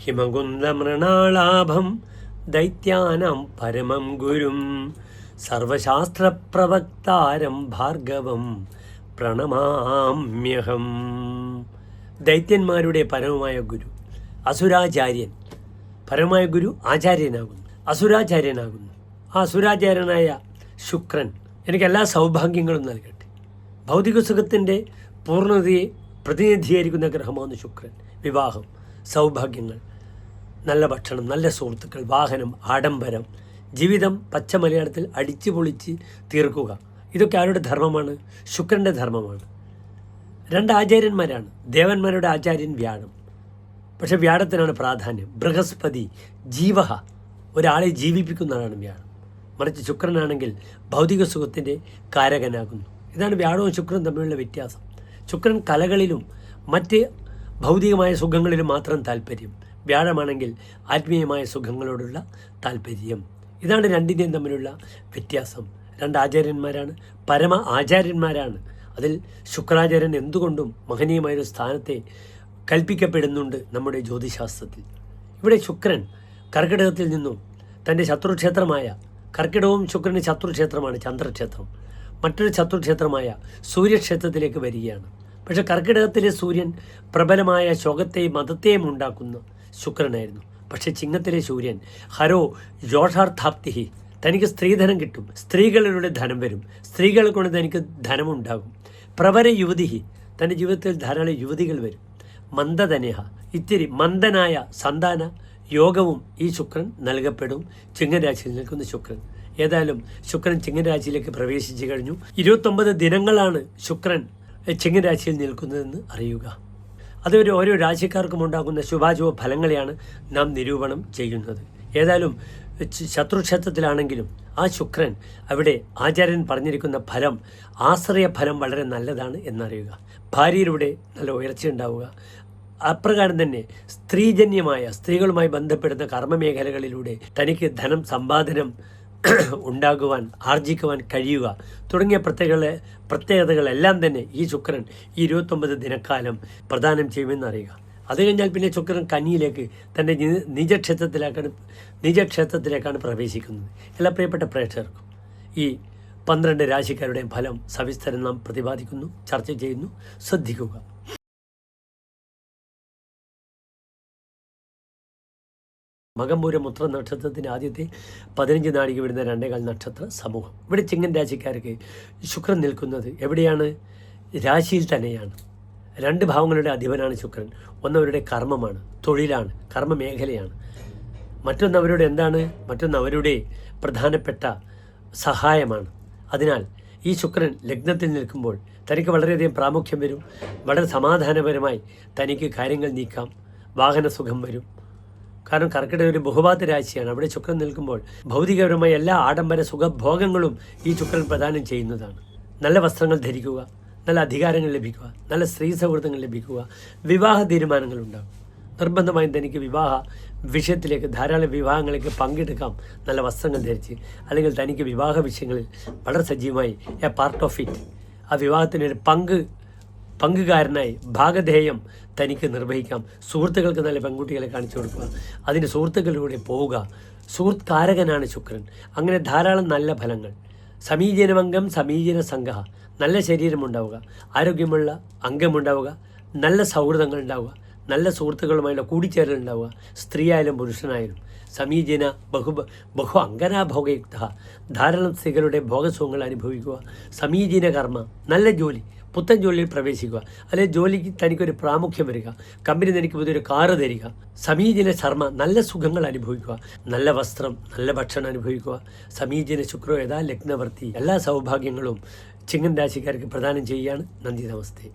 ഹിമകുന്ദമൃണാളാഭം ദൈത്യാനാം പരമം ഗുരും സർവശാസ്ത്രപ്രവക്താരം ഭാർഗവം പ്രണമാമ്യഹം. ദൈത്യന്മാരുടെ പരമമായ ഗുരു അസുരാചാര്യൻ. പരമമായ ഗുരു ആചാര്യനാകുന്നു, അസുരാചാര്യനാകുന്നു. ആ അസുരാചാര്യനായ ശുക്രൻ എനിക്ക് എല്ലാ സൗഭാഗ്യങ്ങളും നൽകട്ടെ. ഭൗതിക സുഖത്തിൻ്റെ പൂർണ്ണതയെ പ്രതിനിധീകരിക്കുന്ന ഗ്രഹമാണ് ശുക്രൻ. വിവാഹം, സൗഭാഗ്യങ്ങൾ, നല്ല ഭക്ഷണം, നല്ല സുഹൃത്തുക്കൾ, വാഹനം, ആഡംബരം, ജീവിതം പച്ച മലയാളത്തിൽ അടിച്ചു പൊളിച്ച് തീർക്കുക. ഇതൊക്കെ ആരുടെ ധർമ്മമാണ്? ശുക്രൻ്റെ ധർമ്മമാണ്. രണ്ട് ആചാര്യന്മാരാണ്. ദേവന്മാരുടെ ആചാര്യൻ വ്യാഴം. പക്ഷെ വ്യാഴത്തിനാണ് പ്രാധാന്യം. ബൃഹസ്പതി ജീവഹ, ഒരാളെ ജീവിപ്പിക്കുന്നതാണ് വ്യാഴം. മറിച്ച് ശുക്രനാണെങ്കിൽ ഭൗതിക സുഖത്തിൻ്റെ കാരകനാകുന്നു. ഇതാണ് വ്യാഴവും ശുക്രനും തമ്മിലുള്ള വ്യത്യാസം. ശുക്രൻ കലകളിലും മറ്റ് ഭൗതികമായ സുഖങ്ങളിലും മാത്രം താല്പര്യം. വ്യാഴമാണെങ്കിൽ ആത്മീയമായ സുഖങ്ങളോടുള്ള താല്പര്യം. ഇതാണ് രണ്ടിൻ്റെയും തമ്മിലുള്ള വ്യത്യാസം. രണ്ട് ആചാര്യന്മാരാണ്, പരമ ആചാര്യന്മാരാണ്. അതിൽ ശുക്രാചാര്യൻ എന്തുകൊണ്ടും മഹനീയമായൊരു സ്ഥാനത്തെ കൽപ്പിക്കപ്പെടുന്നുണ്ട് നമ്മുടെ ജ്യോതിശാസ്ത്രത്തിൽ. ഇവിടെ ശുക്രൻ കർക്കിടകത്തിൽ നിന്നും തൻ്റെ ശത്രുക്ഷേത്രമായ, കർക്കിടകവും ശുക്രന് ശത്രുക്ഷേത്രമാണ് ചന്ദ്രക്ഷേത്രം, മറ്റൊരു ശത്രുക്ഷേത്രമായ സൂര്യക്ഷേത്രത്തിലേക്ക് വരികയാണ്. പക്ഷെ കർക്കിടകത്തിലെ സൂര്യൻ പ്രബലമായ ശോകത്തെയും മതത്തെയും ഉണ്ടാക്കുന്ന ശുക്രനായിരുന്നു. പക്ഷെ ചിങ്ങത്തിലെ സൂര്യൻ ഹരോ യോഷാർത്ഥാപ്തിഹി, തനിക്ക് സ്ത്രീധനം കിട്ടും, സ്ത്രീകളിലൂടെ ധനം വരും, സ്ത്രീകളെ കൊണ്ട് തനിക്ക് ധനമുണ്ടാകും. പ്രവര യുവതിഹി, തൻ്റെ ജീവിതത്തിൽ ധാരാളം യുവതികൾ വരും. മന്ദധനേഹ, ഇത്തിരി മന്ദനായ സന്താന യോഗവും ഈ ശുക്രൻ നൽകപ്പെടും. ചിങ്ങരാശിയിൽ നിൽക്കുന്ന ശുക്രൻ. ഏതായാലും ശുക്രൻ ചിങ്ങരാശിയിലേക്ക് പ്രവേശിച്ചു കഴിഞ്ഞു. 29 ദിനങ്ങളാണ് ശുക്രൻ ചിങ്ങരാശിയിൽ നിൽക്കുന്നതെന്ന് അറിയുക. അതുവരെ ഓരോ രാശിക്കാർക്കും ഉണ്ടാകുന്ന ശുഭാശുഭ ഫലങ്ങളെയാണ് നാം നിരൂപണം ചെയ്യുന്നത്. ഏതായാലും ശത്രുക്ഷേത്രത്തിലാണെങ്കിലും ആ ശുക്രൻ അവിടെ ആചാര്യൻ പറഞ്ഞിരിക്കുന്ന ഫലം, ആശ്രയ ഫലം വളരെ നല്ലതാണ് എന്നറിയുക. ഭാര്യയിലൂടെ നല്ല ഉയർച്ച ഉണ്ടാവുക. അപ്രകാരം തന്നെ സ്ത്രീജന്യമായ, സ്ത്രീകളുമായി ബന്ധപ്പെടുന്ന കർമ്മമേഖലകളിലൂടെ തനിക്ക് ധനം സമ്പാദനം ഉണ്ടാകുവാൻ, ആർജിക്കുവാൻ കഴിയുക തുടങ്ങിയ പ്രത്യേകതകളെല്ലാം തന്നെ ഈ ശുക്രൻ ഈ 29 ദിനക്കാലം പ്രദാനം ചെയ്യുമെന്ന് അറിയുക. അത് കഴിഞ്ഞാൽ പിന്നെ ശുക്രൻ കന്നിയിലേക്ക്, തൻ്റെ നിജക്ഷേത്രത്തിലേക്കാണ് പ്രവേശിക്കുന്നത്. എല്ലാ പ്രിയപ്പെട്ട പ്രേക്ഷകർക്കും ഈ 12 രാശിക്കാരുടെയും ഫലം സവിസ്തരം നാം പ്രതിപാദിക്കുന്നു, ചർച്ച ചെയ്യുന്നു. ശ്രദ്ധിക്കുക. മകംപൂരം ഉത്ര നക്ഷത്രത്തിൻ്റെ ആദ്യത്തെ 15 നാഴിക വരുന്ന 2.25 നക്ഷത്ര സമൂഹം. ഇവിടെ ചിങ്ങൻ രാശിക്കാർക്ക് ശുക്രൻ നിൽക്കുന്നത് എവിടെയാണ്? രാശിയിൽ തന്നെയാണ്. 2 ഭാവങ്ങളുടെ അധിപനാണ് ശുക്രൻ. ഒന്നവരുടെ കർമ്മമാണ്, തൊഴിലാണ്, കർമ്മമേഖലയാണ്. മറ്റൊന്ന് അവരുടെ എന്താണ്? മറ്റൊന്ന് അവരുടെ പ്രധാനപ്പെട്ട സഹായമാണ്. അതിനാൽ ഈ ശുക്രൻ ലഗ്നത്തിൽ നിൽക്കുമ്പോൾ തനിക്ക് വളരെയധികം പ്രാമുഖ്യം വരും. വളരെ സമാധാനപരമായി തനിക്ക് കാര്യങ്ങൾ നീക്കാം. വാഹനസുഖം വരും. കാരണം കർക്കിടക ഒരു ബഹുഭാഗ രാശിയാണ്. അവിടെ ശുക്രൻ നിൽക്കുമ്പോൾ ഭൗതികപരമായ എല്ലാ ആഡംബര സുഖഭോഗങ്ങളും ഈ ശുക്രൻ പ്രദാനം ചെയ്യുന്നതാണ്. നല്ല വസ്ത്രങ്ങൾ ധരിക്കുക, നല്ല അധികാരങ്ങൾ ലഭിക്കുക, നല്ല സ്ത്രീ സൗഹൃദങ്ങൾ ലഭിക്കുക, വിവാഹ തീരുമാനങ്ങൾ ഉണ്ടാകും. നിർബന്ധമായും തനിക്ക് വിവാഹ വിഷയത്തിലേക്ക്, ധാരാളം വിവാഹങ്ങളിലേക്ക് പങ്കെടുക്കാം നല്ല വസ്ത്രങ്ങൾ ധരിച്ച്. അല്ലെങ്കിൽ തനിക്ക് വിവാഹ വിഷയങ്ങളിൽ വളരെ സജീവമായി എ പാർട്ട് ഓഫ് ഇറ്റ്, ആ വിവാഹത്തിനൊരു പങ്കുകാരനായി ഭാഗധേയം തനിക്ക് നിർവഹിക്കാം. സുഹൃത്തുക്കൾക്ക് നല്ല പെൺകുട്ടികളെ കാണിച്ചു കൊടുക്കുക, അതിൻ്റെ സുഹൃത്തുക്കളിലൂടെ പോവുക. സുഹൃത്ത് കാരകനാണ് ശുക്രൻ. അങ്ങനെ ധാരാളം നല്ല ഫലങ്ങൾ. സമീചീനമംഗം സമീചീന സംഘ, നല്ല ശരീരമുണ്ടാവുക, ആരോഗ്യമുള്ള അംഗമുണ്ടാവുക, നല്ല സൗഹൃദങ്ങൾ ഉണ്ടാവുക, നല്ല സുഹൃത്തുക്കളുമായുള്ള കൂടിച്ചേരൽ ഉണ്ടാവുക. സ്ത്രീയായാലും പുരുഷനായാലും സമീചീന ബഹു അംഗനാഭോഗയുക്ത, ധാരാളം സ്ത്രീകളുടെ ഭോഗസുഖങ്ങൾ അനുഭവിക്കുക. സമീചീന കർമ്മ, നല്ല ജോലി, പുത്തൻ ജോലിയിൽ പ്രവേശിക്കുക. അല്ലെങ്കിൽ ജോലിക്ക് തനിക്കൊരു പ്രാമുഖ്യം വരിക, കമ്പനി തനിക്ക് പുതിയൊരു കാറ് തരിക. സമീചീന ശർമ്മ, നല്ല സുഖങ്ങൾ അനുഭവിക്കുക, നല്ല വസ്ത്രം, നല്ല ഭക്ഷണം അനുഭവിക്കുക. സമീചീന ശുക്രോ യഥാ ലഗ്നവർത്തി, എല്ലാ സൗഭാഗ്യങ്ങളും ചിങ്ങൻ രാശിക്കാർക്ക് പ്രദാനം ചെയ്യുകയാണ്. നന്ദി, നമസ്തേ.